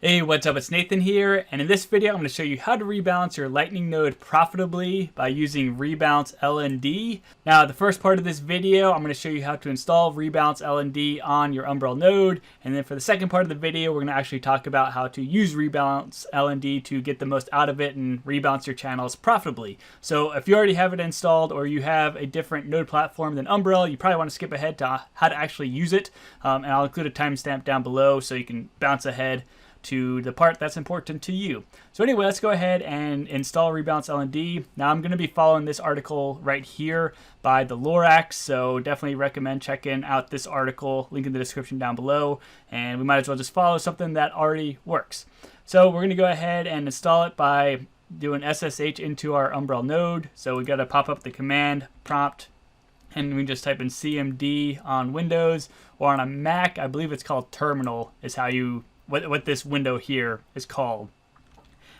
Hey, what's up? It's Nathan here, and in this video I'm going to show you how to rebalance your Lightning node profitably by using rebalance-lnd. Now, the first part of this video, I'm going to show you how to install rebalance-lnd on your Umbrel node, and then for the second part of the video, we're going to actually talk about how to use rebalance-lnd to get the most out of it and rebalance your channels profitably. So if you already have it installed or you have a different node platform than Umbrel, you probably want to skip ahead to how to actually use it, and I'll include a timestamp down below so you can bounce ahead to the part that's important to you. So anyway, let's go ahead and install rebalance-lnd. Now I'm going to be following this article right here by the Lorax, so definitely recommend checking out this article, link in the description down below, and we might as well just follow something that already works. So we're going to go ahead and install it by doing SSH into our Umbrel node. So we got to pop up the command prompt, and we just type in cmd on Windows, or on a Mac, I believe it's called terminal is how you what this window here is called.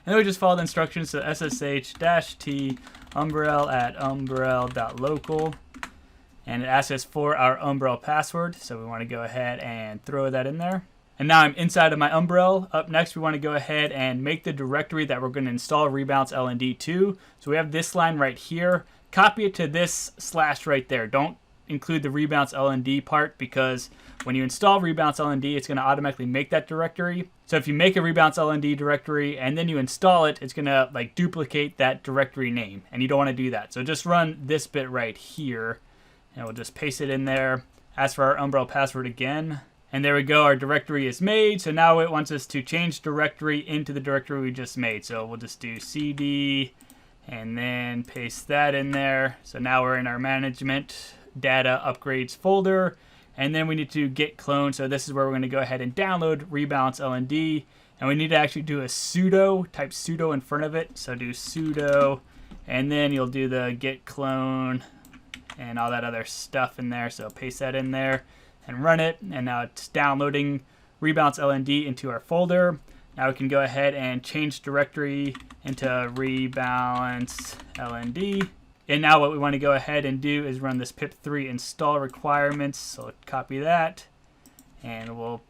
And then we just follow the instructions, so ssh-t umbrel at umbrel.local, and it asks us for our Umbrel password, so we want to go ahead and throw that in there. And now I'm inside of my Umbrel. Up next, we want to go ahead and make the directory that we're going to install rebalance-lnd to. So we have this line right here. Copy it to this slash right there. Don't include the rebalance-lnd part, because when you install rebalance-lnd, it's going to automatically make that directory. So if you make a rebalance-lnd directory and then you install it, it's going to like duplicate that directory name, and you don't want to do that. So just run this bit right here, and we'll just paste it in there. Ask for our Umbrel password again, and there we go. Our directory is made. So now it wants us to change directory into the directory we just made. So we'll just do cd and then paste that in there. So now we're in our management data upgrades folder, and then we need to git clone. So this is where we're going to go ahead and download rebalance-lnd, and we need to actually do a sudo, type sudo in front of it. So do sudo, and then you'll do the git clone and all that other stuff in there. So paste that in there and run it, and now it's downloading rebalance-lnd into our folder. Now we can go ahead and change directory into rebalance-lnd. And now what we want to go ahead and do is run this pip3 install requirements. So copy that, and we'll,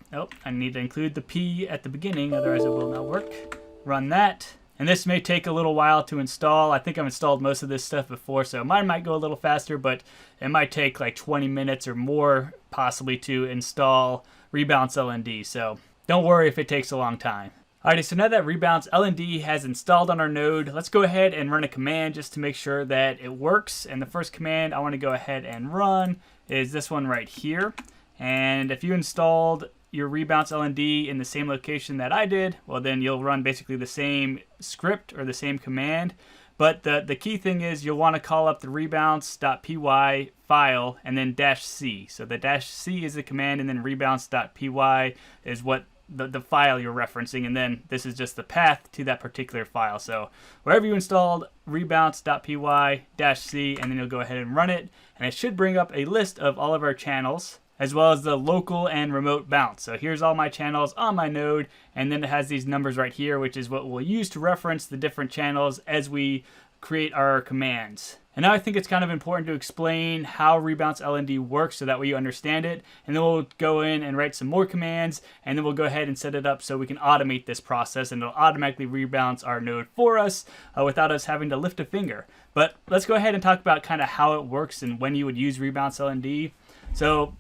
I need to include the P at the beginning, otherwise it will not work. Run that. And this may take a little while to install. I think I've installed most of this stuff before, so mine might go a little faster, but it might take like 20 minutes or more possibly to install rebalance-lnd. So don't worry if it takes a long time. Alrighty, so now that rebalance-lnd has installed on our node, let's go ahead and run a command just to make sure that it works. And the first command I want to go ahead and run is this one right here. And if you installed your rebalance-lnd in the same location that I did, well then you'll run basically the same script or the same command. But the key thing is you'll want to call up the rebalance.py file and then -c. So the -c is the command, and then rebalance.py is what the file you're referencing, and then this is just the path to that particular file. So wherever you installed rebalance.py -c, and then you'll go ahead and run it, and it should bring up a list of all of our channels as well as the local and remote bounce. So here's all my channels on my node, and then it has these numbers right here, which is what we'll use to reference the different channels as we create our commands. And now I think it's kind of important to explain how rebalance-lnd works so that way you understand it. And then we'll go in and write some more commands, and then we'll go ahead and set it up so we can automate this process, and it'll automatically rebalance our node for us without us having to lift a finger. But let's go ahead and talk about kind of how it works and when you would use rebalance-lnd. So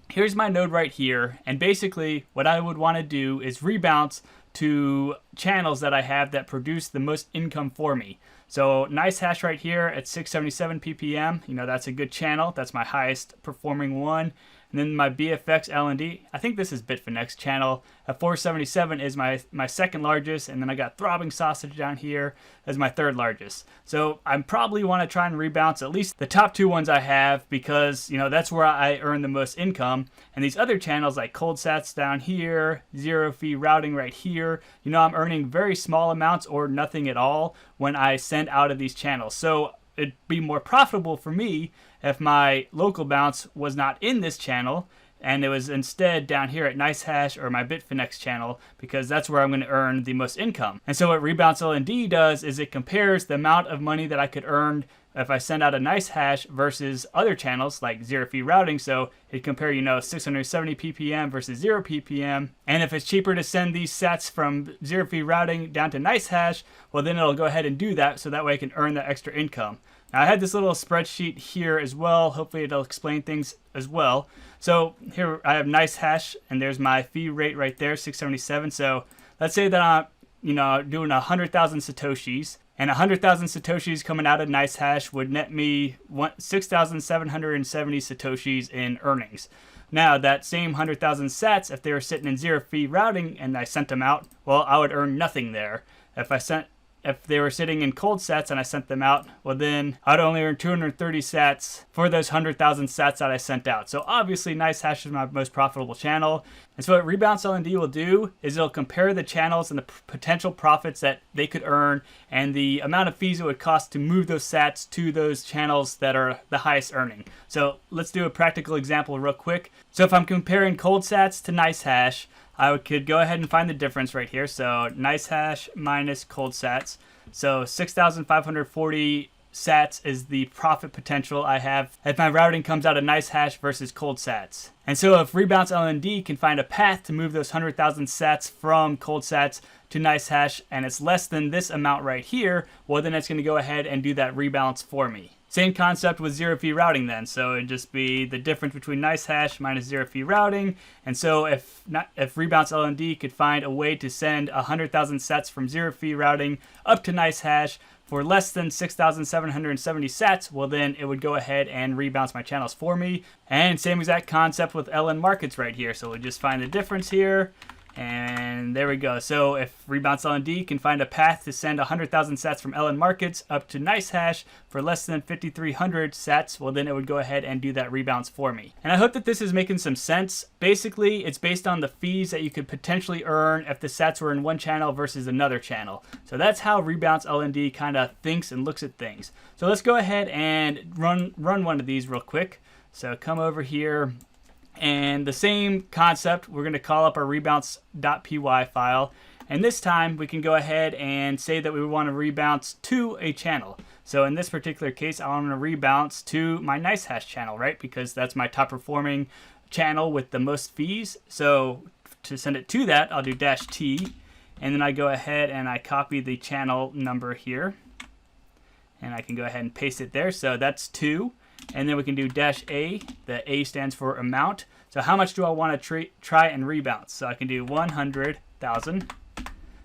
here's my node right here, and basically what I would want to do is rebalance to channels that I have that produce the most income for me. So nice hash right here at 677 ppm, that's a good channel. That's my highest performing one. And then my BFX-LND, I think this is Bitfinex channel, at 477 is my second largest, and then I got Throbbing Sausage down here as my third largest. So I probably want to try and rebalance at least the top two ones I have, because that's where I earn the most income. And these other channels like Cold Sats down here, Zero Fee Routing right here, I'm earning very small amounts or nothing at all when I send out of these channels. So it'd be more profitable for me if my local bounce was not in this channel and it was instead down here at NiceHash or my Bitfinex channel, because that's where I'm going to earn the most income. And so what rebalance-lnd does is it compares the amount of money that I could earn if I send out a nice hash versus other channels like zero fee routing. So it compare, 670 ppm versus 0 ppm. And if it's cheaper to send these sats from zero fee routing down to nice hash, well, then it'll go ahead and do that. So that way I can earn that extra income. Now I had this little spreadsheet here as well. Hopefully it'll explain things as well. So here I have nice hash, and there's my fee rate right there, 677. So let's say that I'm, doing 100,000 Satoshis, and 100,000 Satoshis coming out of nice hash would net me 6,770 Satoshis in earnings. Now that same 100,000 sats, if they were sitting in zero fee routing and I sent them out, well, I would earn nothing there. If they were sitting in cold sats and I sent them out, well then I'd only earn 230 sats for those 100,000 sats that I sent out. So obviously nice hash is my most profitable channel. And so what rebalance-lnd will do is it'll compare the channels and the potential profits that they could earn and the amount of fees it would cost to move those sats to those channels that are the highest earning. So let's do a practical example real quick. So if I'm comparing cold sats to nice hash, I could go ahead and find the difference right here. So nice hash minus cold sats. So 6,540 sats is the profit potential I have if my routing comes out of nice hash versus cold sats. And so if rebalance-lnd can find a path to move those 100,000 sats from cold sats to nice hash, and it's less than this amount right here, well then it's going to go ahead and do that rebalance for me. Same concept with zero fee routing then. So it'd just be the difference between nice hash minus zero fee routing. And so if rebalance-lnd could find a way to send 100,000 sats from zero fee routing up to nice hash for less than 6,770 sats, well then it would go ahead and rebalance my channels for me. And same exact concept with LN markets right here. So we'll just find the difference here. And there we go. So if rebalance-lnd can find a path to send 100,000 sats from LN markets up to nice hash for less than 5,300 sats, well then it would go ahead and do that rebalance for me. And I hope that this is making some sense. Basically, it's based on the fees that you could potentially earn if the sats were in one channel versus another channel. So that's how rebalance-lnd kind of thinks and looks at things. So let's go ahead and run one of these real quick. So come over here. And the same concept, we're going to call up our rebalance.py file. And this time we can go ahead and say that we want to rebalance to a channel. So in this particular case, I want to rebalance to my nice hash channel, right? Because that's my top performing channel with the most fees. So to send it to that, I'll do -t. And then I go ahead and I copy the channel number here. And I can go ahead and paste it there. So that's 2. And then we can do -a. The A stands for amount. So how much do I want to try and rebalance? So I can do 100,000,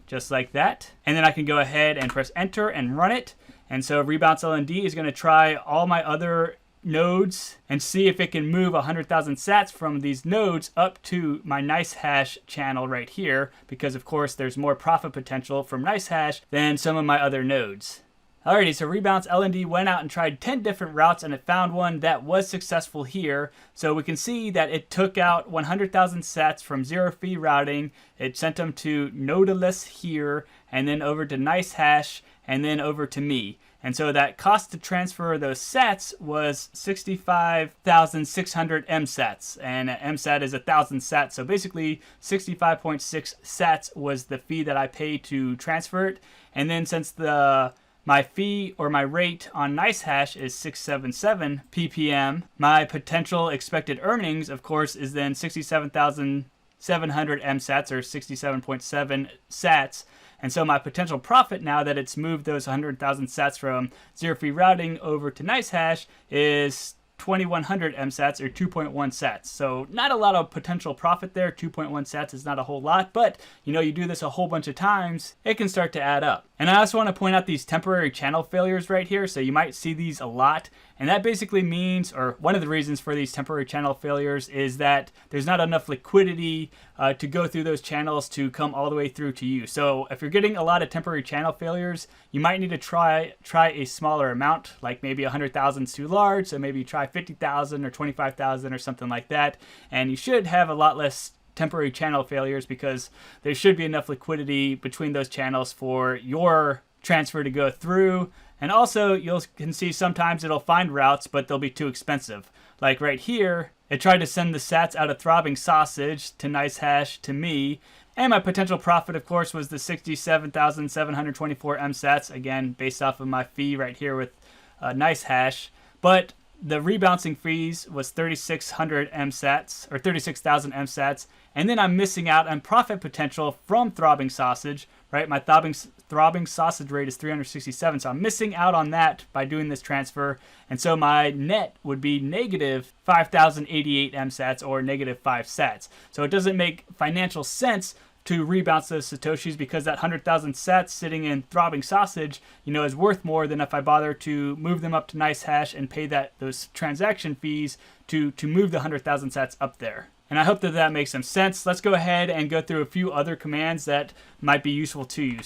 just like that. And then I can go ahead and press enter and run it. And so rebalance-lnd is going to try all my other nodes and see if it can move 100,000 sats from these nodes up to my nice hash channel right here. Because of course there's more profit potential from nice hash than some of my other nodes. Alrighty, so rebalance-lnd went out and tried 10 different routes and it found one that was successful here. So we can see that it took out 100,000 sats from zero fee routing. It sent them to Nodaless here, and then over to nice hash, and then over to me. And so that cost to transfer those sats was 65,600 MSats. And MSat is 1,000 sats. So basically 65.6 sats was the fee that I paid to transfer it. And then since my fee or my rate on nice hash is 677 ppm, my potential expected earnings, of course, is then 67,700 MSats or 67.7 sats. And so my potential profit now that it's moved those 100,000 sats from zero fee routing over to nice hash is 2,100 MSats or 2.1 sats. So not a lot of potential profit there. 2.1 sats is not a whole lot, but you do this a whole bunch of times, it can start to add up. And I also want to point out these temporary channel failures right here. So you might see these a lot. And that basically means, or one of the reasons for these temporary channel failures is that there's not enough liquidity to go through those channels to come all the way through to you. So if you're getting a lot of temporary channel failures, you might need to try a smaller amount, like maybe 100,000 is too large. So maybe try 50,000 or 25,000 or something like that. And you should have a lot less temporary channel failures because there should be enough liquidity between those channels for your transfer to go through. And also you can see sometimes it'll find routes, but they'll be too expensive. Like right here, it tried to send the sats out of Throbbing Sausage to nice hash to me. And my potential profit, of course, was the 67,724 MSats, again, based off of my fee right here with nice hash, but the rebalancing fees was 3,600 MSATs or 36,000 MSATs, and then I'm missing out on profit potential from throbbing sausage, right? My throbbing sausage rate is 367, so I'm missing out on that by doing this transfer, and so my net would be negative 5,088 MSATs or negative 5 sats. So it doesn't make financial sense to rebalance those satoshis because that 100,000 sats sitting in throbbing sausage, is worth more than if I bother to move them up to nice hash and pay those transaction fees to move the 100,000 sats up there. And I hope that makes some sense. Let's go ahead and go through a few other commands that might be useful to you.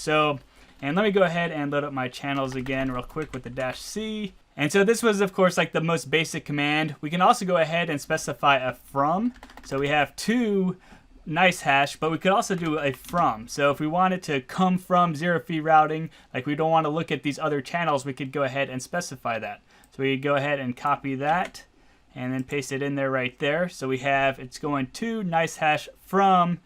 And let me go ahead and load up my channels again real quick with the -C. And so this was, of course, like the most basic command. We can also go ahead and specify a from. So we have two nice hash, but we could also do a from. So if we wanted to come from zero fee routing, like we don't want to look at these other channels, we could go ahead and specify that. So we go ahead and copy that and then paste it in there right there. So we have it's going to nice hash from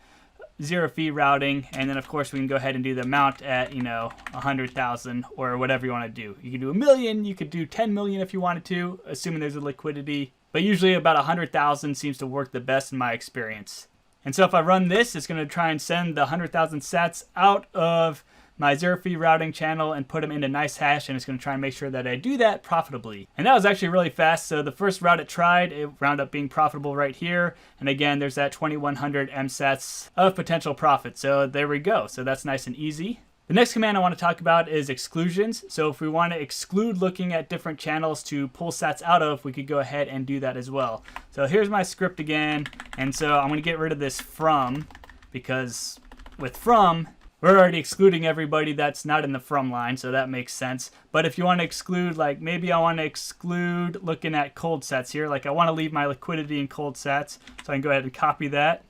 zero fee routing, and then of course we can go ahead and do the amount at 100,000 or whatever you want to do. You could do 1,000,000, you could do 10 million if you wanted to, assuming there's a liquidity, but usually about 100,000 seems to work the best in my experience. And so if I run this, it's going to try and send the 100,000 sats out of my zero fee routing channel and put them into nice hash, and it's going to try and make sure that I do that profitably. And that was actually really fast. So the first route it tried, it wound up being profitable right here. And again, there's that 2,100 MSATs of potential profit. So there we go. So that's nice and easy. The next command I want to talk about is exclusions. So if we want to exclude looking at different channels to pull sats out of, we could go ahead and do that as well. So here's my script again. And so I'm going to get rid of this from, because with from, we're already excluding everybody that's not in the from line, so that makes sense. But if you want to exclude, like maybe I want to exclude looking at cold sats here, like I want to leave my liquidity in cold sats, so I can go ahead and copy that.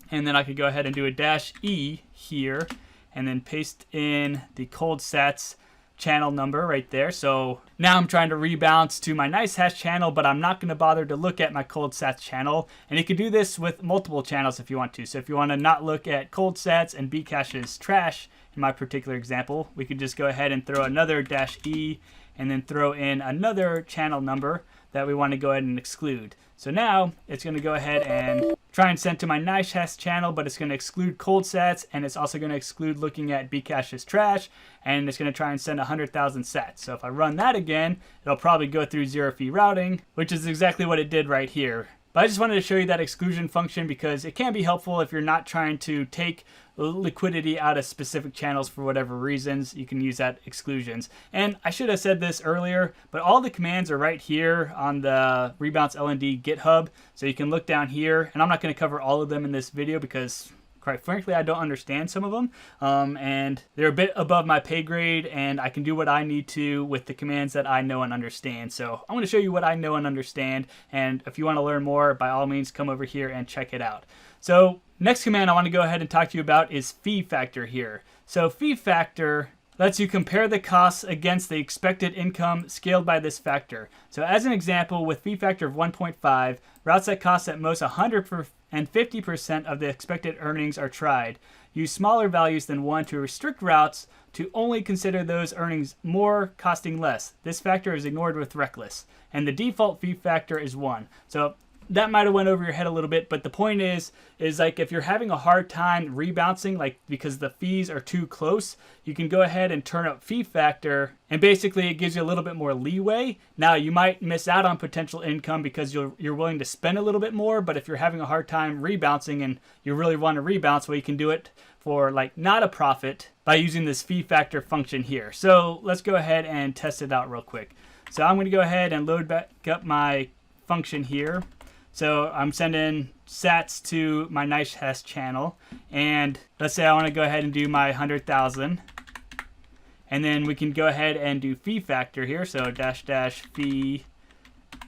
And then I could go ahead and do a -E here, and then paste in the cold sats channel number right there. So now I'm trying to rebalance to my nice hash channel, but I'm not going to bother to look at my cold sats channel. And you can do this with multiple channels if you want to. So if you want to not look at cold sats and Bcash is trash, in my particular example, we could just go ahead and throw another -E and then throw in another channel number that we want to go ahead and exclude. So now it's going to go ahead and try and send to my nice hash channel, but it's going to exclude cold sats, and it's also going to exclude looking at Bcash is trash, and it's going to try and send 100,000 sats. So if I run that again, it'll probably go through zero fee routing, which is exactly what it did right here. But I just wanted to show you that exclusion function because it can be helpful if you're not trying to take liquidity out of specific channels for whatever reasons. You can use that exclusions. And I should have said this earlier, but all the commands are right here on the rebalance-lnd GitHub. So you can look down here, and I'm not going to cover all of them in this video because quite frankly, I don't understand some of them, and they're a bit above my pay grade, and I can do what I need to with the commands that I know and understand. So I'm going to show you what I know and understand, and if you want to learn more, by all means, come over here and check it out. So next command I want to go ahead and talk to you about is fee factor here. So fee factor lets you compare the costs against the expected income scaled by this factor. So as an example, with fee factor of 1.5, routes that cost at most 150% of the expected earnings are tried. Use smaller values than 1 to restrict routes to only consider those earnings more costing less. This factor is ignored with reckless. And the default fee factor is 1. So that might have went over your head a little bit, but the point is like if you're having a hard time rebouncing, like because the fees are too close, you can go ahead and turn up fee factor, and basically it gives you a little bit more leeway. Now you might miss out on potential income because you're willing to spend a little bit more, but if you're having a hard time rebouncing and you really want to rebalance, well, you can do it for like not a profit by using this fee factor function here. So let's go ahead and test it out real quick. So I'm going to go ahead and load back up my function here. So I'm sending sats to my nice hash channel, and let's say I want to go ahead and do my 100,000, and then we can go ahead and do fee factor here. So -- fee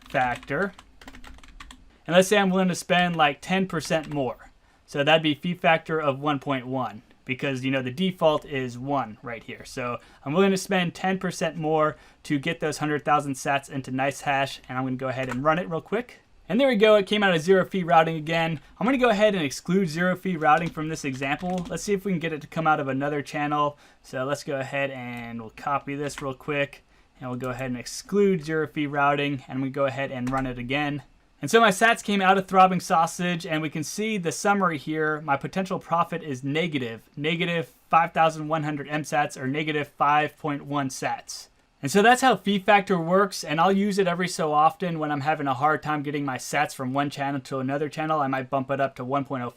factor, and let's say I'm willing to spend like 10% more. So that'd be fee factor of 1.1 because the default is 1 right here. So I'm willing to spend 10% more to get those 100,000 sats into nice hash, and I'm going to go ahead and run it real quick. And there we go, it came out of zero fee routing again. I'm going to go ahead and exclude zero fee routing from this example. Let's see if we can get it to come out of another channel. So let's go ahead and we'll copy this real quick and we'll go ahead and exclude zero fee routing, and we go ahead and run it again. And so my sats came out of Throbbing Sausage, and we can see the summary here. My potential profit is negative 5,100 MSATs, or negative 5.1 sats. And so that's how fee factor works, and I'll use it every so often when I'm having a hard time getting my sats from one channel to another channel. I might bump it up to 1.05,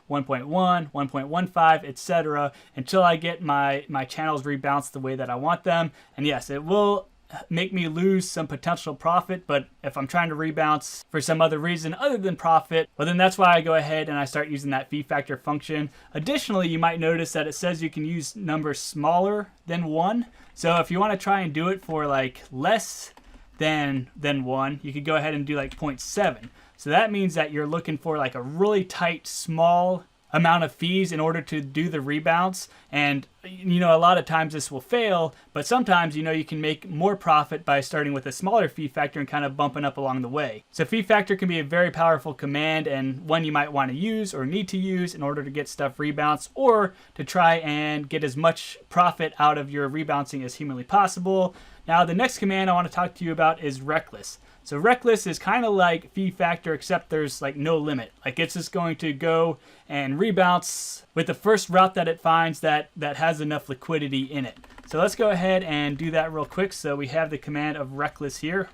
1.1, 1.15, etc. until I get my channels rebalanced the way that I want them. And yes, it will make me lose some potential profit, but if I'm trying to rebalance for some other reason other than profit, well, then that's why I go ahead and I start using that fee factor function. Additionally, you might notice that it says you can use numbers smaller than 1. So if you want to try and do it for like less than 1, you could go ahead and do like 0.7. So that means that you're looking for like a really tight, small amount of fees in order to do the rebalance. And you know, a lot of times this will fail, but sometimes, you know, you can make more profit by starting with a smaller fee factor and kind of bumping up along the way. So fee factor can be a very powerful command, and one you might want to use or need to use in order to get stuff rebalanced, or to try and get as much profit out of your rebalancing as humanly possible. Now, the next command I want to talk to you about is reckless. So reckless is kind of like fee factor, except there's like no limit. Like it's just going to go and rebalance with the first route that it finds that has enough liquidity in it. So let's go ahead and do that real quick. So we have the command of reckless here,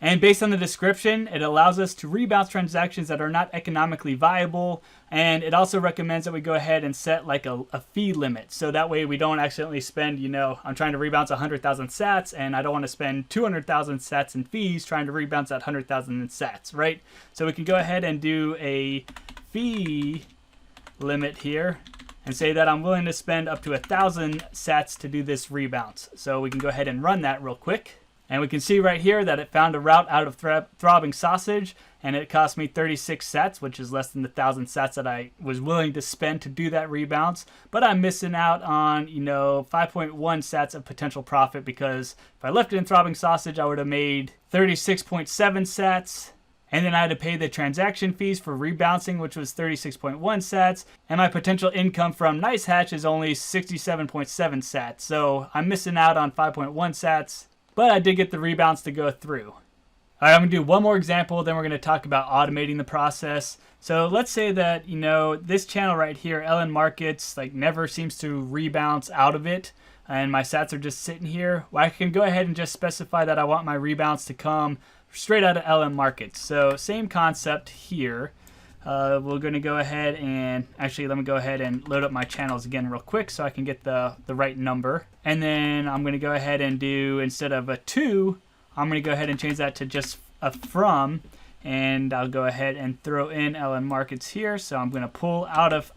and based on the description, it allows us to rebalance transactions that are not economically viable. And it also recommends that we go ahead and set like a fee limit. So that way we don't accidentally spend, you know, I'm trying to rebalance 100,000 sats and I don't want to spend 200,000 sats in fees trying to rebalance that 100,000 in sats, right? So we can go ahead and do a fee limit here and say that I'm willing to spend up to 1,000 sats to do this rebalance. So we can go ahead and run that real quick. And we can see right here that it found a route out of Throbbing Sausage, and it cost me 36 sats, which is less than the 1,000 sats that I was willing to spend to do that rebalance. But I'm missing out on, you know, 5.1 sats of potential profit, because if I left it in Throbbing Sausage, I would have made 36.7 sats. And then I had to pay the transaction fees for rebalancing, which was 36.1 sats. And my potential income from Nice Hatch is only 67.7 sats. So I'm missing out on 5.1 sats. But I did get the rebalance to go through. All right, I'm going to do one more example, then we're going to talk about automating the process. So let's say that, you know, this channel right here, LN Markets, like never seems to rebalance out of it, and my sats are just sitting here. Well, I can go ahead and just specify that I want my rebalance to come straight out of LN Markets. So same concept here. We're going to go ahead and, actually, let me go ahead and load up my channels again real quick so I can get the right number. And then I'm going to go ahead and do, instead of a to, I'm going to go ahead and change that to just a from. And I'll go ahead and throw in LN Markets here. So I'm going to pull out of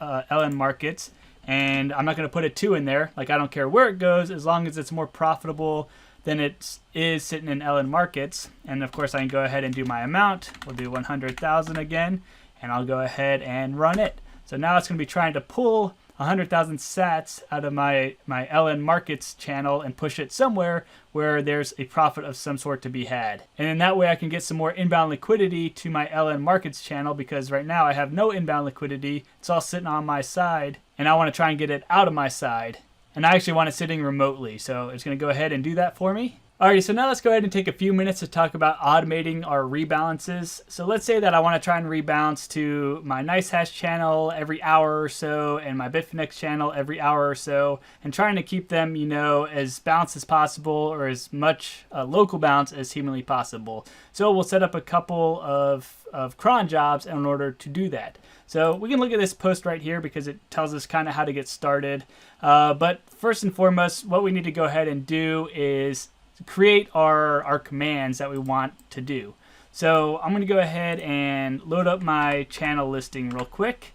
LN Markets. And I'm not going to put a 2 in there. Like, I don't care where it goes, as long as it's more profitable than it is sitting in LN Markets. And of course I can go ahead and do my amount. We'll do 100,000 again, and I'll go ahead and run it. So now it's going to be trying to pull 100,000 sats out of my LN Markets channel and push it somewhere where there's a profit of some sort to be had. And in that way I can get some more inbound liquidity to my LN Markets channel, because right now I have no inbound liquidity. It's all sitting on my side, and I want to try and get it out of my side. And I actually want it sitting remotely, so it's going to go ahead and do that for me. Alrighty, so now let's go ahead and take a few minutes to talk about automating our rebalances. So let's say that I want to try and rebalance to my Nice Hash channel every hour or so, and my Bitfinex channel every hour or so, and trying to keep them, you know, as balanced as possible, or as much local balance as humanly possible. So we'll set up a couple of cron jobs in order to do that. So we can look at this post right here because it tells us kind of how to get started. But first and foremost, what we need to go ahead and do is create our commands that we want to do. So I'm going to go ahead and load up my channel listing real quick.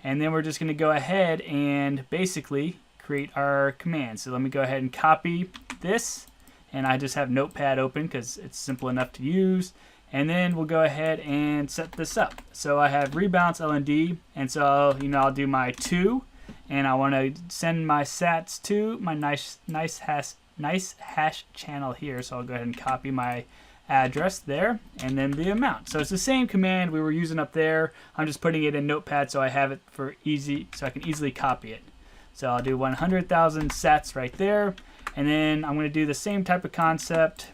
And then we're just going to go ahead and basically create our commands. So let me go ahead and copy this. And I just have Notepad open because it's simple enough to use. And then we'll go ahead and set this up. So I have rebalance-lnd, and so I'll do my to, and I want to send my sats to my nice hash channel here. So I'll go ahead and copy my address there, and then the amount. So it's the same command we were using up there. I'm just putting it in Notepad so I have it for easy, so I can easily copy it. So I'll do 100,000 sets right there. And then I'm going to do the same type of concept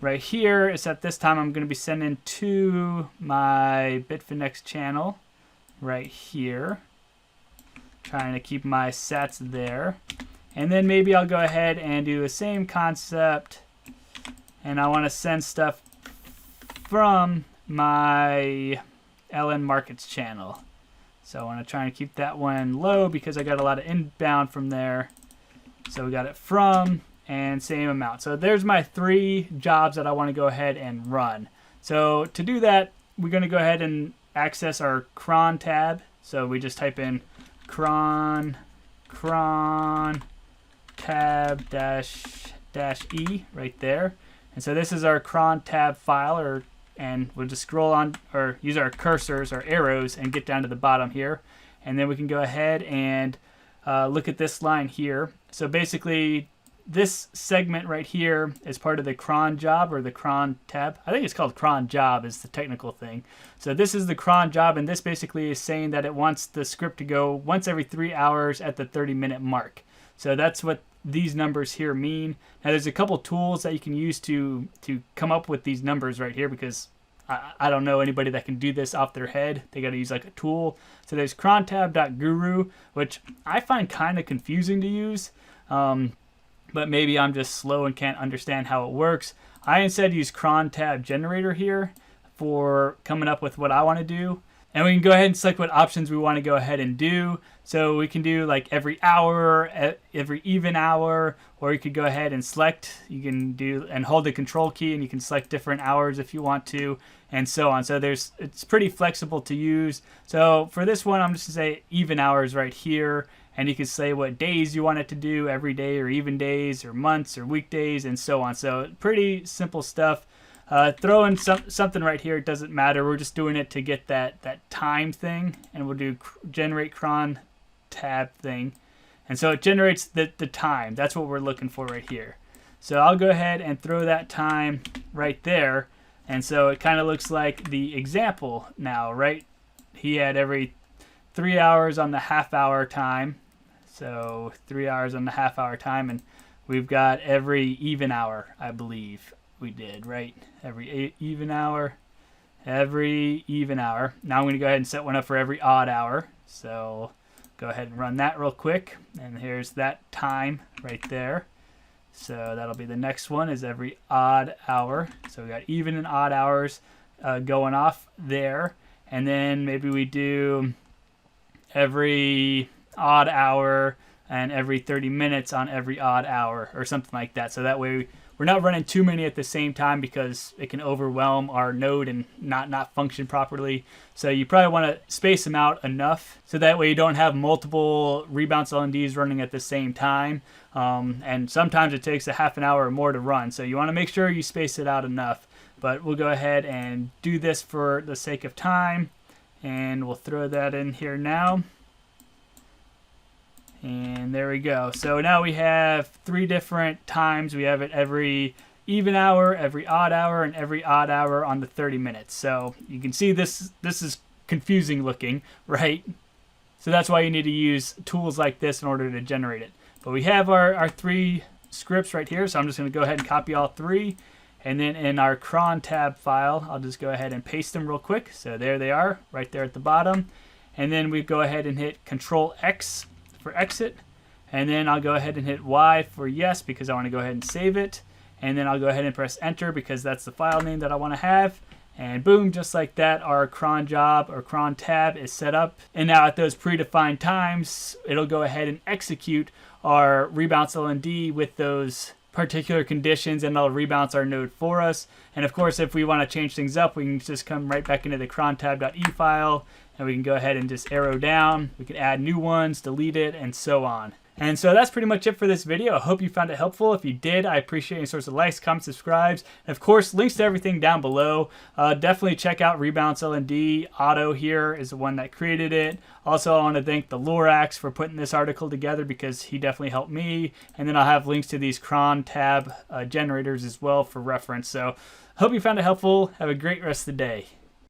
right here, except this time I'm going to be sending to my Bitfinex channel right here. Trying to keep my sets there. And then maybe I'll go ahead and do the same concept. And I want to send stuff from my LN Markets channel. So I want to try and keep that one low because I got a lot of inbound from there. So we got it from and same amount. So there's my 3 jobs that I want to go ahead and run. So to do that, we're going to go ahead and access our cron tab. So we just type in cron tab dash E right there. And so this is our cron tab file, and we'll just scroll on or use our cursors or arrows and get down to the bottom here. And then we can go ahead and look at this line here. So basically this segment right here is part of the cron job or the cron tab. I think it's called cron job is the technical thing. So this is the cron job, and this basically is saying that it wants the script to go once every 3 hours at the 30-minute mark. So that's what these numbers here mean. Now there's a couple tools that you can use to come up with these numbers right here, because I don't know anybody that can do this off their head. They got to use like a tool. So there's crontab.guru, which I find kind of confusing to use, but maybe I'm just slow and can't understand how it works. I instead use crontab generator here for coming up with what I want to do. And we can go ahead and select what options we want to go ahead and do. So we can do like every hour, every even hour, or you could go ahead and select. You can do and hold the control key, and you can select different hours if you want to, and so on. So it's pretty flexible to use. So for this one, I'm just gonna say even hours right here, and you can say what days you want it to do, every day or even days or months or weekdays and so on. So pretty simple stuff. Throw in something right here. It doesn't matter. We're just doing it to get that time thing, and we'll do generate cron tab thing, and so it generates the time. That's what we're looking for right here. So I'll go ahead and throw that time right there, and so it kind of looks like the example now, right? He had every 3 hours on the half-hour time, so 3 hours on the half-hour time, and we've got every even hour, I believe we did, right? Every even hour. Now I'm going to go ahead and set one up for every odd hour. So go ahead and run that real quick. And here's that time right there. So that'll be the next one, is every odd hour. So we got even and odd hours going off there. And then maybe we do every odd hour and every 30 minutes on every odd hour or something like that. So that way we're not running too many at the same time, because it can overwhelm our node and not function properly. So you probably want to space them out enough so that way you don't have multiple rebalance LNDs running at the same time. And sometimes it takes a half an hour or more to run. So you want to make sure you space it out enough. But we'll go ahead and do this for the sake of time. And we'll throw that in here now. And there we go. So now we have 3 different times. We have it every even hour, every odd hour, and every odd hour on the 30 minutes. So you can see this is confusing looking, right? So that's why you need to use tools like this in order to generate it. But we have our 3 scripts right here. So I'm just going to go ahead and copy all 3. And then in our cron tab file, I'll just go ahead and paste them real quick. So there they are, right there at the bottom. And then we go ahead and hit Control X for exit, and then I'll go ahead and hit Y for yes, because I want to go ahead and save it, and then I'll go ahead and press enter because that's the file name that I want to have, and boom, just like that, our cron job or cron tab is set up. And now at those predefined times, it'll go ahead and execute our rebalance-lnd with those particular conditions, and it'll rebalance our node for us. And of course, if we want to change things up, we can just come right back into the crontab.e file, and we can go ahead and just arrow down. We can add new ones, delete it, and so on. And so that's pretty much it for this video. I hope you found it helpful. If you did, I appreciate any sorts of likes, comments, subscribes, and of course, links to everything down below. Definitely check out rebalance-lnd. Otto here is the one that created it. Also, I want to thank the Lorax for putting this article together, because he definitely helped me. And then I'll have links to these cron tab generators as well for reference. So hope you found it helpful. Have a great rest of the day.